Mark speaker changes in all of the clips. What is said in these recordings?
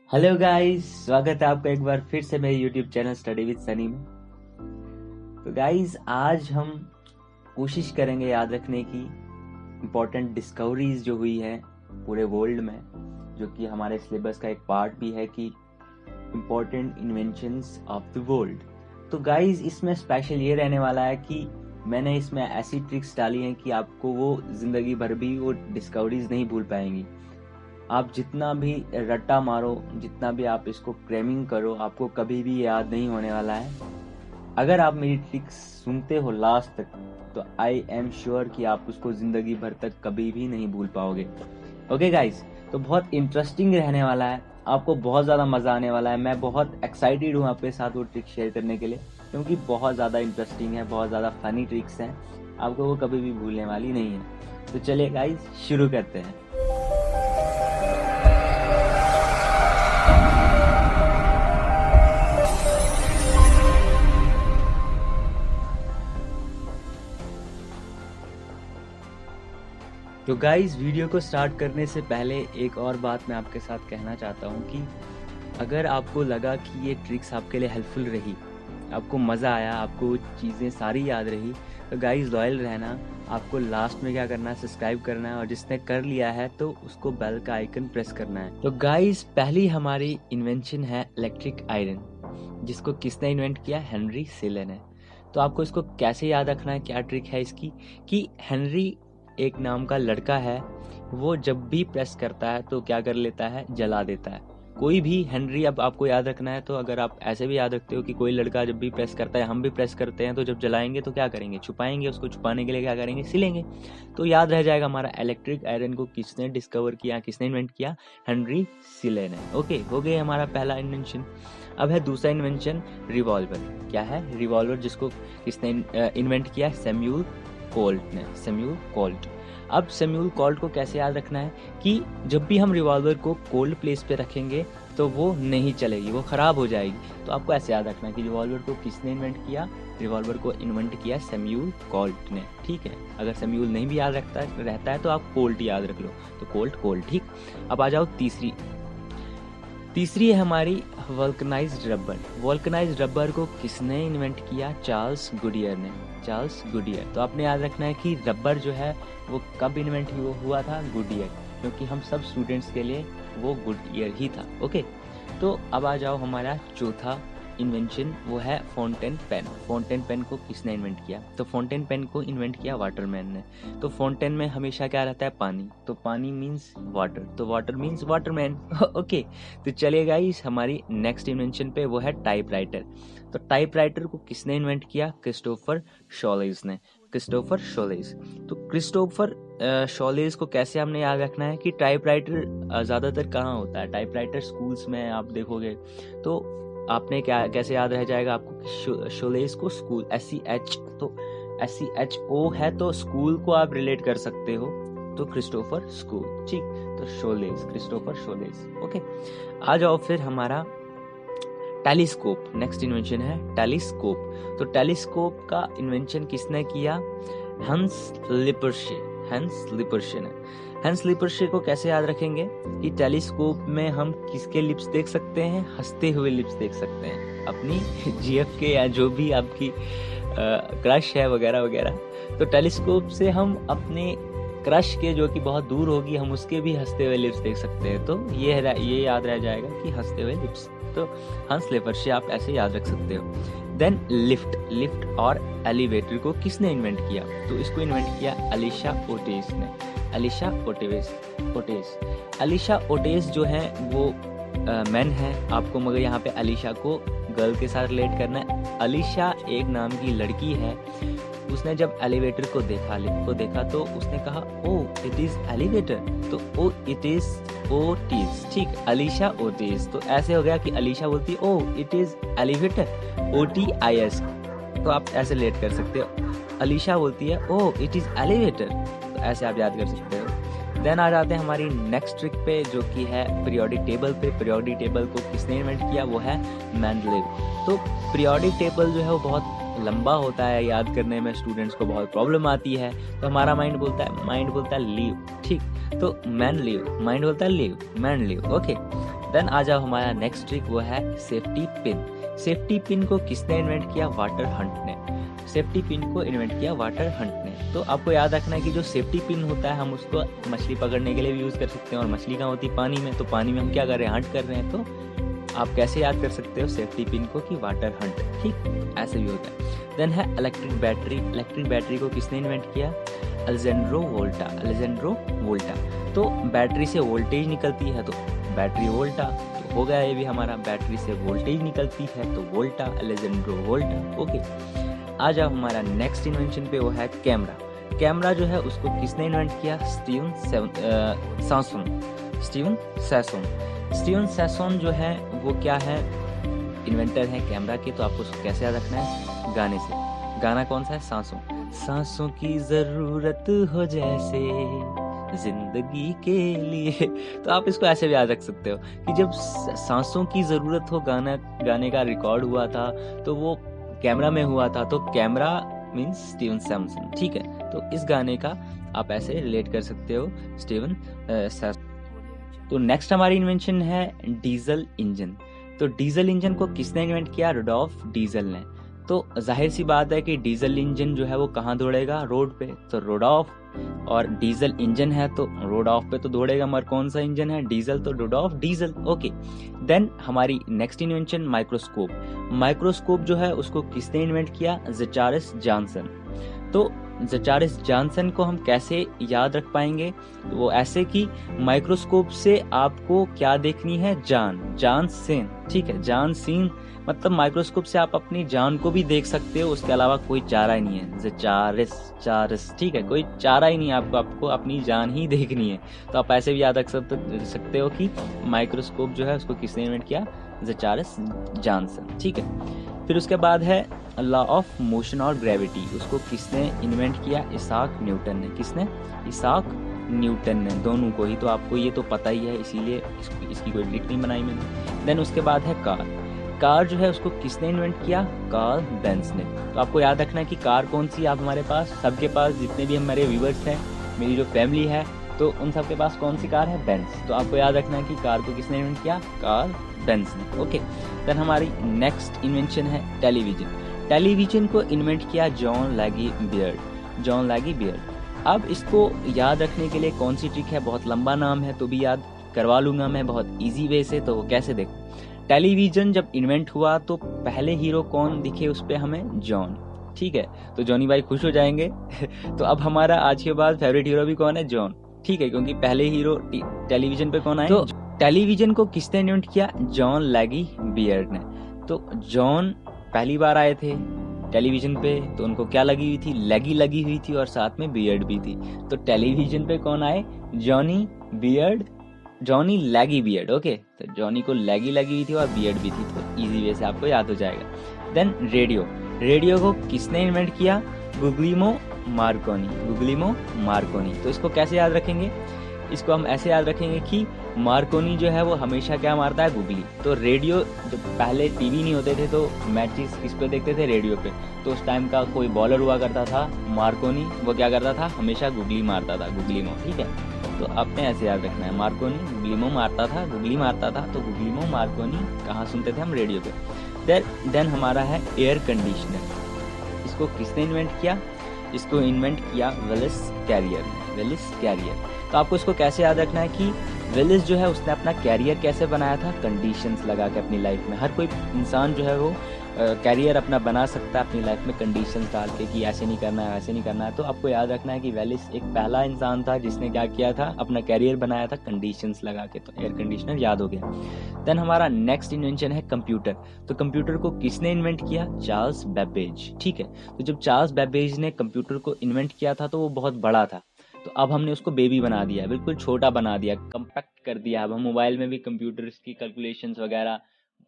Speaker 1: Hello guys, स्वागत है आपका एक बार फिर से मेरे YouTube channel study with Sunny में। तो गाइस, आज हम कोशिश करेंगे याद रखने की इम्पोर्टेंट डिस्कवरीज जो हुई है पूरे वर्ल्ड में, जो कि हमारे सिलेबस का एक पार्ट भी है कि important inventions of the world. तो गाइस, इसमें स्पेशल ये रहने वाला है कि मैंने इसमें ऐसी ट्रिक्स डाली हैं कि आपको वो जिंदगी भर भी वो डिस्कवरीज नहीं भूल पाएंगी। आप जितना भी रट्टा मारो, जितना भी आप इसको क्रेमिंग करो, आपको कभी भी याद नहीं होने वाला है। अगर आप मेरी ट्रिक्स सुनते हो लास्ट तक, तो आई एम श्योर कि आप उसको जिंदगी भर तक कभी भी नहीं भूल पाओगे। ओके गाइस, तो बहुत इंटरेस्टिंग रहने वाला है, आपको बहुत ज़्यादा मज़ा आने वाला है। मैं बहुत एक्साइटेड हूँ आपके साथ वो ट्रिक्स शेयर करने के लिए, क्योंकि बहुत ज़्यादा इंटरेस्टिंग है, बहुत ज़्यादा फनी ट्रिक्स हैं, आपको वो कभी भी भूलने वाली नहीं है। तो चलिए गाइस, शुरू करते हैं। तो गाइस, वीडियो को स्टार्ट करने से पहले एक और बात मैं आपके साथ कहना चाहता हूँ कि अगर आपको लगा कि ये ट्रिक्स आपके लिए हेल्पफुल रही, आपको मज़ा आया, आपको चीज़ें सारी याद रही, तो गाइस लॉयल रहना। आपको लास्ट में क्या करना है, सब्सक्राइब करना है, और जिसने कर लिया है तो उसको बेल का आइकन प्रेस करना है। तो गाइस, पहली हमारी इन्वेंशन है इलेक्ट्रिक आयरन, जिसको किसने इन्वेंट किया? हेनरी सिलन ने। तो आपको इसको कैसे याद रखना है, क्या ट्रिक है इसकी कि हेनरी एक नाम का लड़का है, वो जब भी प्रेस करता है तो क्या कर लेता है, जला देता है। कोई भी हेनरी अब आपको याद रखना है, तो अगर आप ऐसे भी याद रखते हो कि कोई लड़का जब भी प्रेस करता है, हम भी प्रेस करते हैं, तो जब जलाएंगे तो क्या करेंगे, छुपाएंगे, उसको छुपाने के लिए क्या करेंगे, सिलेंगे। तो याद रह जाएगा हमारा इलेक्ट्रिक आयरन को किसने डिस्कवर किया, किसने इन्वेंट किया? हेनरी सिले ने। ओके, हो गया हमारा पहला इन्वेंशन। अब है दूसरा इन्वेंशन, रिवॉल्वर। क्या है? रिवॉल्वर, जिसको किसने इन्वेंट किया? सैमुअल कोल्ट ने। Samuel Colt. अब सैमुअल कोल्ट को कैसे याद रखना है कि जब भी हम रिवॉल्वर को कोल्ड प्लेस पे रखेंगे तो वो नहीं चलेगी, वो खराब हो जाएगी। तो आपको ऐसे याद रखना है कि रिवॉल्वर को किसने इन्वेंट किया? रिवॉल्वर को इन्वेंट किया सैमुअल कोल्ट ने। ठीक है, अगर सैमुअल नहीं भी याद रहता है तो आप कोल्ट याद रख लो, तो कोल्ट। ठीक, अब आ जाओ तीसरी है हमारी वल्कनाइज्ड रबर। वल्कनाइज्ड रबर को किसने इन्वेंट किया? चार्ल्स गुडियर ने। Charles Goodyear. तो आपने याद रखना है कि रबर जो है वो कब इन्वेंट हुआ था? गुडियर, क्योंकि हम सब स्टूडेंट्स के लिए वो गुडियर ही था। ओके, तो अब आ जाओ हमारा चौथा इन्वेंशन, वो है फाउंटेन पेन। फाउंटेन पेन को किसने इन्वेंट किया? तो फाउंटेन पेन को इन्वेंट किया वाटरमैन ने। तो फाउंटेन में हमेशा क्या रहता है? पानी। तो पानी मीन्स वाटर, तो वाटर मीन्स वाटरमैन। ओके, तो चलिए गाइस, हमारी नेक्स्ट इन्वेंशन पे, वो है टाइपराइटर। तो टाइपराइटर को किसने इन्वेंट किया? क्रिस्टोफर शोलेज ने। क्रिस्टोफर शोलेज। तो क्रिस्टोफर शोलेज को कैसे हमने याद रखना है कि टाइपराइटर ज़्यादातर कहाँ होता है? टाइपराइटर स्कूल्स में आप देखोगे तो आपने कैसे याद रह जाएगा आपको? शोलेज को स्कूल, SCH, तो SCHO है, तो स्कूल को आप रिलेट कर सकते हो, तो क्रिस्टोफर स्कूल। ठीक, तो शोलेज, क्रिस्टोफर शोलेज। ओके, आ जाओ फिर हमारा टेलीस्कोप। नेक्स्ट इन्वेंशन है टेलीस्कोप। तो टेलीस्कोप का इन्वेंशन किसने किया? हंस लिपर्शे। हंस लिपर्शे ने। हंस लिपर्शे को कैसे याद रखेंगे कि टेलीस्कोप में हम किसके लिप्स देख सकते हैं? हंसते हुए लिप्स देख सकते हैं, अपनी GF के या जो भी आपकी क्रश है वगैरह वगैरह। तो टेलीस्कोप से हम अपने क्रश के, जो कि बहुत दूर होगी, हम उसके भी हंसते हुए लिप्स देख सकते हैं। तो ये याद रह जाएगा कि हंसते हुए लिप्स, तो हंस लिपर्शे आप ऐसे याद रख सकते हो। देन लिफ्ट और एलिवेटर को किसने इन्वेंट किया? तो इसको इन्वेंट किया अलीशा ओटेस ने। अलीशा ओटेस जो है वो मैन है आपको, मगर यहाँ पे अलीशा को गर्ल के साथ रिलेट करना है। अलीशा एक नाम की लड़की है, उसने जब एलिवेटर को देखा तो उसने कहा, ओ इट इज एलिवेटर, तो ओ इट इज ओटीज। ठीक, अलीशा ओटीज। तो ऐसे हो गया कि अलीशा बोलती ओ इट इज एलिवेटर, OTIS, तो आप ऐसे रिलेट कर सकते हो। अलीशा बोलती है ओ इट इज एलिवेटर, तो ऐसे आप याद कर सकते हो। देन आ जाते हैं हमारी नेक्स्ट ट्रिक पे, जो कि है पीरियोडिक टेबल पे। पीरियोडिक टेबल को किसने इन्वेंट किया? वो है मेंडलीव। तो पीरियोडिक टेबल जो है वो बहुत लंबा होता है, याद करने में स्टूडेंट्स को बहुत प्रॉब्लम आती है, तो हमारा माइंड बोलता है लीव। ठीक, तो मैन लीव, माइंड बोलता है leave, man leave. Okay, then आ जाओ हमारा नेक्स्ट ट्रिक, वो है सेफ्टी पिन। सेफ्टी पिन को किसने इन्वेंट किया? वाटर हंट ने। सेफ्टी पिन को इन्वेंट किया वाटर हंट ने। तो आपको याद रखना है कि जो सेफ्टी पिन होता है हम उसको मछली पकड़ने के लिए भी यूज़ कर सकते हैं, और मछली कहाँ होती है? पानी में। तो पानी में हम क्या कर रहे हैं? हंट कर रहे हैं। तो आप कैसे याद कर सकते हो सेफ्टी पिन को कि वाटर हंट, ठीक, ऐसे भी होता है। देन है इलेक्ट्रिक बैटरी। इलेक्ट्रिक बैटरी को किसने इन्वेंट किया? अलेजेंड्रो वोल्टा। अलेजेंड्रो वोल्टा। तो बैटरी से वोल्टेज निकलती है तो बैटरी वोल्टा, तो हो गया ये भी हमारा, बैटरी से वोल्टेज निकलती है तो वोल्टा, अलेजेंड्रो वोल्टा। ओके, आ जाओ हमारा नेक्स्ट इन्वेंशन पे, वो है कैमरा। कैमरा जो है उसको किसने इन्वेंट किया? स्टीवन सैसोन। स्टीवन सैसोन। स्टीवन सैसोन जो है वो क्या है? इन्वेंटर है कैमरा के। तो आपको उसको कैसे याद रखना है? गाने से। गाना कौन सा है? सांसों। सांसों की जरूरत हो जैसे जिंदगी के लिए। तो आप इसको ऐसे भी याद रख सकते हो कि जब सांसों की जरूरत हो, गाने का रिकॉर्ड हुआ था तो वो कैमरा में हुआ था। तो कैमरा मीन्स स्टीवन सैमसन, ठीक है। तो इस गाने का आप ऐसे रिलेट कर सकते हो स्टीवन सैमसन। तो नेक्स्ट हमारी इन्वेंशन है डीजल इंजन। तो डीजल इंजन को किसने इन्वेंट किया? रुडोल्फ डीजल ने। तो जाहिर सी बात है कि डीजल इंजन जो है वो कहाँ दौड़ेगा? रोड पे। तो रुडोल्फ, और डीजल इंजन है तो रुडोल्फ पे तो दौड़ेगा, मगर कौन सा इंजन है? डीजल, तो रुडोल्फ डीजल। ओके, देन हमारी नेक्स्ट इन्वेंशन माइक्रोस्कोप। माइक्रोस्कोप जो है उसको किसने इन्वेंट किया? ज़चारस जॉनसन। तो ज़चारस जॉनसन को हम कैसे याद रख पाएंगे? तो वो ऐसे कि माइक्रोस्कोप से आपको क्या देखनी है? जान सीन, ठीक है। जान सीन मतलब माइक्रोस्कोप से आप अपनी जान को भी देख सकते हो, उसके अलावा कोई चारा ही नहीं है। ज़चारस, ठीक है, कोई चारा ही नहीं है, आपको अपनी जान ही देखनी है। तो आप ऐसे भी याद रख सकते हो कि माइक्रोस्कोप जो है उसको किसने इन्वेंट किया? ज़चारस जॉनसन, ठीक है। फिर उसके बाद है लॉ ऑफ मोशन और ग्रेविटी। उसको किसने इन्वेंट किया? इसाक न्यूटन ने। किसने? इसाक न्यूटन ने। दोनों को ही, तो आपको ये तो पता ही है, इसीलिए इसकी कोई ट्रिक नहीं बनाई मैंने। देन उसके बाद है कार। कार जो है उसको किसने इन्वेंट किया? कार्ल बेंज ने। तो आपको याद रखना है कि कार कौन सी है आप हमारे पास, सबके पास, जितने भी हमारे व्यूवर्स हैं, मेरी जो फैमिली है, तो उन सबके पास कौन सी कार है? बेंज। तो आपको याद रखना है कि कार को किसने इन्वेंट किया? कार्ल बेंज ने। ओके, देन हमारी नेक्स्ट इन्वेंशन है टेलीविजन। टेलीविजन को इन्वेंट किया जॉन लैगी बियर्ड। जॉन लैगी बियर्ड। अब इसको याद रखने के लिए कौन सी ट्रिक है? बहुत लंबा नाम है तो भी याद करवा लूंगा मैं बहुत इजी वे से। तो कैसे? देखो, टेलीविजन जब इन्वेंट हुआ तो पहले हीरो कौन दिखे उस पे हमें? जॉन, ठीक है। तो जॉनी भाई खुश हो जाएंगे। तो अब हमारा आज के बाद फेवरेट हीरो भी कौन है? जॉन, ठीक है, क्योंकि पहले हीरो टेलीविजन पे कौन आए? तो टेलीविजन को किसने इन्वेंट किया? जॉन लैगी बियर्ड ने। तो जॉन पहली बार आए थे टेलीविजन पे, तो उनको क्या लगी हुई थी? लैगी लगी हुई थी, और साथ में बियर्ड भी थी। तो टेलीविजन पे कौन आए? जॉनी बियर्ड, जॉनी लैगी बियर्ड। ओके, तो जॉनी को लैगी लगी हुई थी और बियर्ड भी थी, तो इजी वे से आपको याद हो जाएगा। Then radio. रेडियो को किसने इन्वेंट किया? गुग्लिमो मार्कोनी। गुग्लिमो मार्कोनी। तो इसको कैसे याद रखेंगे? इसको हम ऐसे याद रखेंगे कि मार्कोनी जो है वो हमेशा क्या मारता है? गुगली। तो रेडियो, जब पहले टीवी नहीं होते थे तो मैचेस किस पे देखते थे? रेडियो पे। तो उस टाइम का कोई बॉलर हुआ करता था मार्कोनी, वो क्या करता था? हमेशा गुगली मारता था, गुग्लिमो, ठीक है। तो आपने ऐसे याद रखना है, मार्कोनी गुग्लिमो मारता था, गुगली मारता था, तो गुग्लिमो मार्कोनी कहाँ सुनते थे हम? रेडियो पे। देन हमारा है एयर कंडीशनर। इसको किसने इन्वेंट किया? इसको इन्वेंट किया विलिस कैरियर ने। Willis Carrier. तो आपको इसको कैसे याद रखना है कि विलिस जो है उसने अपना कैरियर कैसे बनाया था? कंडीशंस लगा के अपनी लाइफ में। हर कोई इंसान जो है वो कैरियर अपना बना सकता है अपनी लाइफ में कंडीशंस डाल के कि ऐसे नहीं करना है, वैसे नहीं करना है। तो आपको याद रखना है कि वेलिस एक पहला इंसान था जिसने क्या किया था? अपना कैरियर बनाया था कंडीशंस लगा के। तो एयर कंडीशनर याद हो गया। देन हमारा नेक्स्ट इन्वेंशन है कंप्यूटर। तो कंप्यूटर को किसने इन्वेंट किया? चार्ल्स बेबेज, ठीक है। तो जब चार्ल्स बेबेज ने कंप्यूटर को इन्वेंट किया था तो वो बहुत बड़ा था, तो अब हमने उसको बेबी बना दिया, बिल्कुल छोटा बना दिया, कम्पैक्ट कर दिया। अब हम मोबाइल में भी कंप्यूटर्स की कैलकुलेशंस वगैरह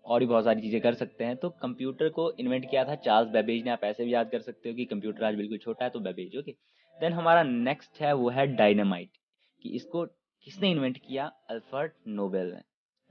Speaker 1: और भी बहुत सारी चीज़ें कर सकते हैं। तो कंप्यूटर को इन्वेंट किया था चार्ल्स बेबेज ने। आप ऐसे भी याद कर सकते हो कि कंप्यूटर आज बिल्कुल छोटा है, तो बेबेज। ओके, देन हमारा नेक्स्ट है वो है डायनामाइट, कि इसको किसने इन्वेंट किया? अल्फ्रेड नोबेल ने।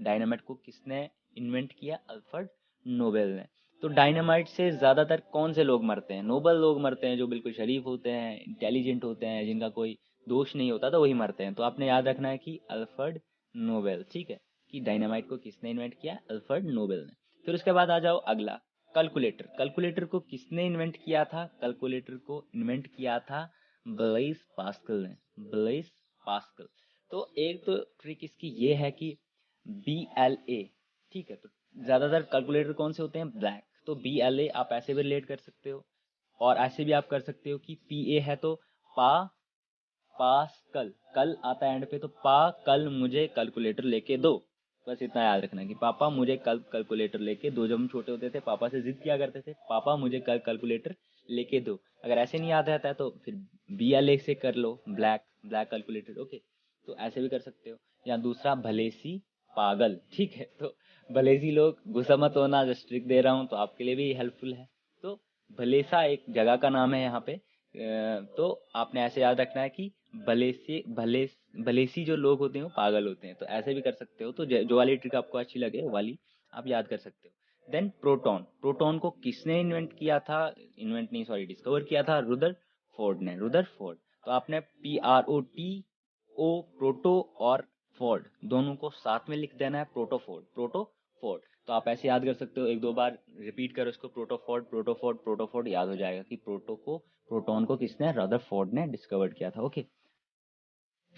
Speaker 1: डायनामाइट को किसने इन्वेंट किया? अल्फ्रेड नोबेल ने। तो डायनामाइट से ज़्यादातर कौन से लोग मरते हैं? नोबल लोग मरते हैं, जो बिल्कुल शरीफ होते हैं, इंटेलिजेंट होते हैं, जिनका कोई दोष नहीं होता, तो वही मरते हैं। तो आपने याद रखना है कि अल्फ्रेड नोबेल, ठीक है। कि डायनामाइट को किसने इन्वेंट किया? अल्फ्रेड नोबेल ने। फिर उसके बाद आ जाओ अगला, कैलकुलेटर। कैलकुलेटर को किसने इन्वेंट किया था? कैलकुलेटर को इन्वेंट किया था ब्लेज पास्कल ने, ब्लेज पास्कल। तो एक तो ट्रिक इसकी ये है कि BLA, ठीक है, तो ज्यादातर कैलकुलेटर कौन से होते हैं? ब्लैक, तो BLA आप ऐसे भी रिलेट कर सकते हो, और ऐसे भी आप कर सकते हो कि PA है तो पास्कल, कल आता है एंड पे, तो कल मुझे कैलकुलेटर लेके दो। बस इतना याद रखना कि पापा मुझे कल कैलकुलेटर लेके दो। जब हम छोटे होते थे पापा से जिद किया करते थे, पापा मुझे कल कैलकुलेटर लेके दो। अगर ऐसे नहीं याद रहता है तो फिर BLA से कर लो, ब्लैक कैलकुलेटर। ओके, तो ऐसे भी कर सकते हो। या दूसरा भलेसी पागल, ठीक है, तो भलेसी लोग गुस्सा मत होना, जस्ट ट्रिक दे रहा हूँ तो आपके लिए भी हेल्पफुल है। तो भलेसा एक जगह का नाम है यहाँ पे। तो आपने ऐसे याद रखना है कि भलेसी जो लोग होते हैं वो पागल होते हैं, तो ऐसे भी कर सकते हो। तो जो वाली ट्रिक आपको अच्छी लगे वो वाली आप याद कर सकते हो। देन प्रोटॉन, प्रोटॉन को किसने इन्वेंट किया था? इन्वेंट नहीं, सॉरी, डिस्कवर किया था रुदरफोर्ड ने, रुदरफोर्ड। तो आपने PROTO, प्रोटो और फोर्ड दोनों को साथ में लिख देना है, प्रोटोफोर्ड, प्रोटोफोर्ड। तो आप ऐसे याद कर सकते हो, एक दो बार रिपीट करो इसको, प्रोटोफोर्ड प्रोटोफोर्ड प्रोटोफोर्ड, याद हो जाएगा कि प्रोटॉन को किसने? रदरफोर्ड ने डिस्कवर किया था। ओके,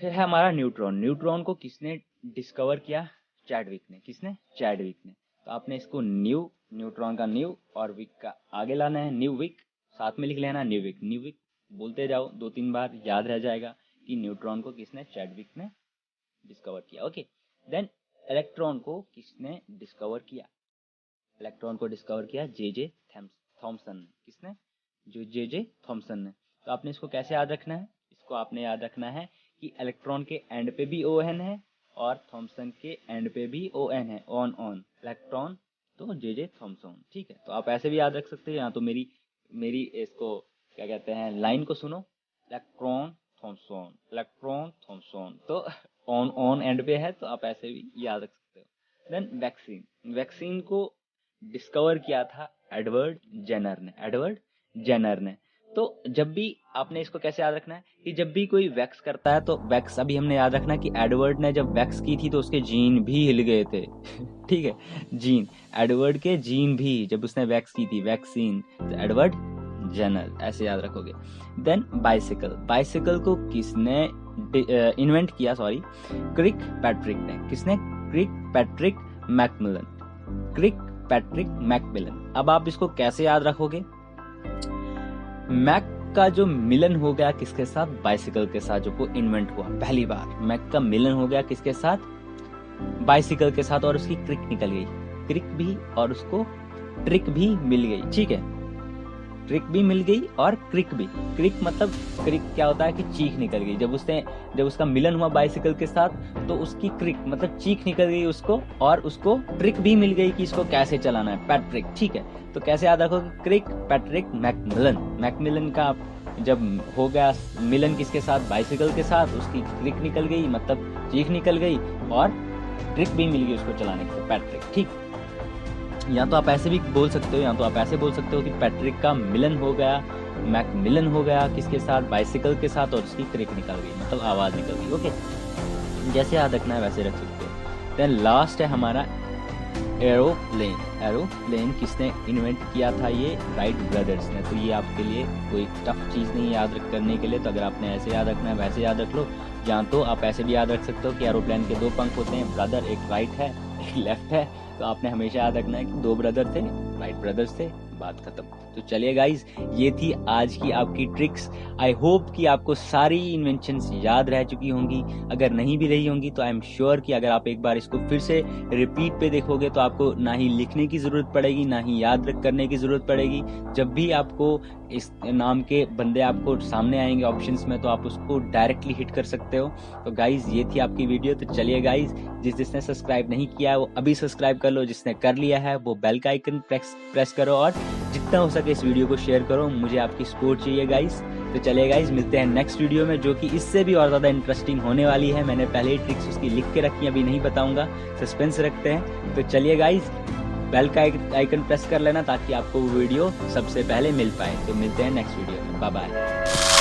Speaker 1: फिर है हमारा न्यूट्रॉन। न्यूट्रॉन को किसने डिस्कवर किया? चैडविक ने। किसने? चैडविक ने। तो आपने इसको न्यूट्रॉन का न्यू और विक का आगे लाना है, न्यूविक, साथ में लिख लेना न्यूविक, न्यूविक बोलते जाओ 2-3 बार, याद रह जाएगा कि न्यूट्रॉन को किसने? चैडविक ने डिस्कवर किया। ओके, देन इलेक्ट्रॉन को किसने डिस्कवर किया? इलेक्ट्रॉन को डिस्कवर किया JJ थॉमसन ने। किसने? जो JJ थॉमसन ने। तो आपने इसको कैसे याद रखना है? इसको आपने याद रखना है कि इलेक्ट्रॉन के एंड पे भी ON है और थॉमसन के एंड पे भी ON है, ऑन इलेक्ट्रॉन, तो JJ थॉमसन, ठीक है। तो आप ऐसे भी याद रख सकते हैं। या तो मेरी इसको क्या कहते हैं, लाइन को सुनो, इलेक्ट्रॉन थॉमसन, इलेक्ट्रॉन थॉमसन, तो ऑन एंड पे है, तो आप ऐसे भी याद रख सकते हो। देन वैक्सीन, वैक्सीन को डिस्कवर किया था एडवर्ड जेनर ने, एडवर्ड जेनर ने। तो जब भी आपने इसको कैसे याद रखना है कि जब भी कोई वैक्स करता है तो वैक्स, अभी हमने याद रखना कि एडवर्ड ने जब वैक्स की थी तो उसके जीन भी हिल गए थे ठीक है, जीन, एडवर्ड के जीन भी, जब उसने वैक्स की थी, वैक्सीन, तो एडवर्ड जेनर, ऐसे याद रखोगे। देन बाइसिकल, बाइसिकल को किसने इन्वेंट किया? सॉरी, क्रिक पैट्रिक ने। किसने? क्रिक पैट्रिक मैकमिलन, क्रिक पैट्रिक मैकमिलन। अब आप इसको कैसे याद रखोगे? मैक का जो मिलन हो गया किसके साथ? बाइसिकल के साथ, जो को इन्वेंट हुआ पहली बार। मैक का मिलन हो गया किसके साथ? बाइसिकल के साथ, और उसकी क्रिक निकल गई, क्रिक भी, और उसको ट्रिक भी मिल गई, ठीक है, ट्रिक भी मिल गई और क्रिक भी। क्रिक मतलब, क्रिक क्या होता है कि चीख निकल गई। जब उसका मिलन हुआ बाइसिकल के साथ तो उसकी क्रिक मतलब चीख निकल गई उसको, और उसको ट्रिक भी मिल गई कि इसको कैसे चलाना है, पैट्रिक, ठीक है। तो कैसे याद रखोगे? क्रिक पैट्रिक मैकमिलन। मैकमिलन का जब हो गया मिलन किसके साथ? बाइसिकल के साथ, उसकी क्रिक निकल गई मतलब चीख निकल गई, और ट्रिक भी मिल गई उसको चलाने के, पैट्रिक, ठीक। या तो आप ऐसे भी बोल सकते हो, या तो आप ऐसे बोल सकते हो कि पैट्रिक का मिलन हो गया, मैकमिलन हो गया किसके साथ? बाइसिकल के साथ, और उसकी क्रिक निकल गई मतलब आवाज निकल गई। ओके, जैसे याद रखना है वैसे रख सकते हो। देन लास्ट है हमारा एरोप्लेन। एरोप्लेन किसने इन्वेंट किया था? ये राइट ब्रदर्स ने। तो ये आपके लिए कोई टफ चीज नहीं याद करने के लिए, तो अगर आपने ऐसे याद रखना है वैसे याद रख लो। या तो आप ऐसे भी याद रख सकते हो कि एरोप्लेन के 2 पंख होते हैं, ब्रदर, एक राइट है एक लेफ्ट है। तो आपने हमेशा याद रखना है कि 2 ब्रदर थे, राइट ब्रदर्स थे, बात खत्म। तो चलिए गाइज, ये थी आज की आपकी ट्रिक्स। आई होप कि आपको सारी इन्वेंशंस याद रह चुकी होंगी। अगर नहीं भी रही होंगी तो आई एम श्योर कि अगर आप एक बार इसको फिर से रिपीट पे देखोगे तो आपको ना ही लिखने की जरूरत पड़ेगी, ना ही याद करने की जरूरत पड़ेगी। जब भी आपको इस नाम के बंदे आपको सामने आएंगे ऑप्शंस में, तो आप उसको डायरेक्टली हिट कर सकते हो। तो गाइज, ये थी आपकी वीडियो। तो चलिए गाइज, जिसने सब्सक्राइब नहीं किया है वो अभी सब्सक्राइब कर लो, जिसने कर लिया है वो बेल का आइकन प्रेस करो, और जितना हो सके इस वीडियो को शेयर करो। मुझे आपकी सपोर्ट चाहिए गाइस। तो चलिए गाइस, मिलते हैं नेक्स्ट वीडियो में, जो कि इससे भी और ज़्यादा इंटरेस्टिंग होने वाली है। मैंने पहले ही ट्रिक्स उसकी लिख के रखी, अभी नहीं बताऊंगा, सस्पेंस रखते हैं। तो चलिए गाइस, बेल का आइकन प्रेस कर लेना ताकि आपको वो वीडियो सबसे पहले मिल पाए। तो मिलते हैं नेक्स्ट वीडियो में, बाय बाय।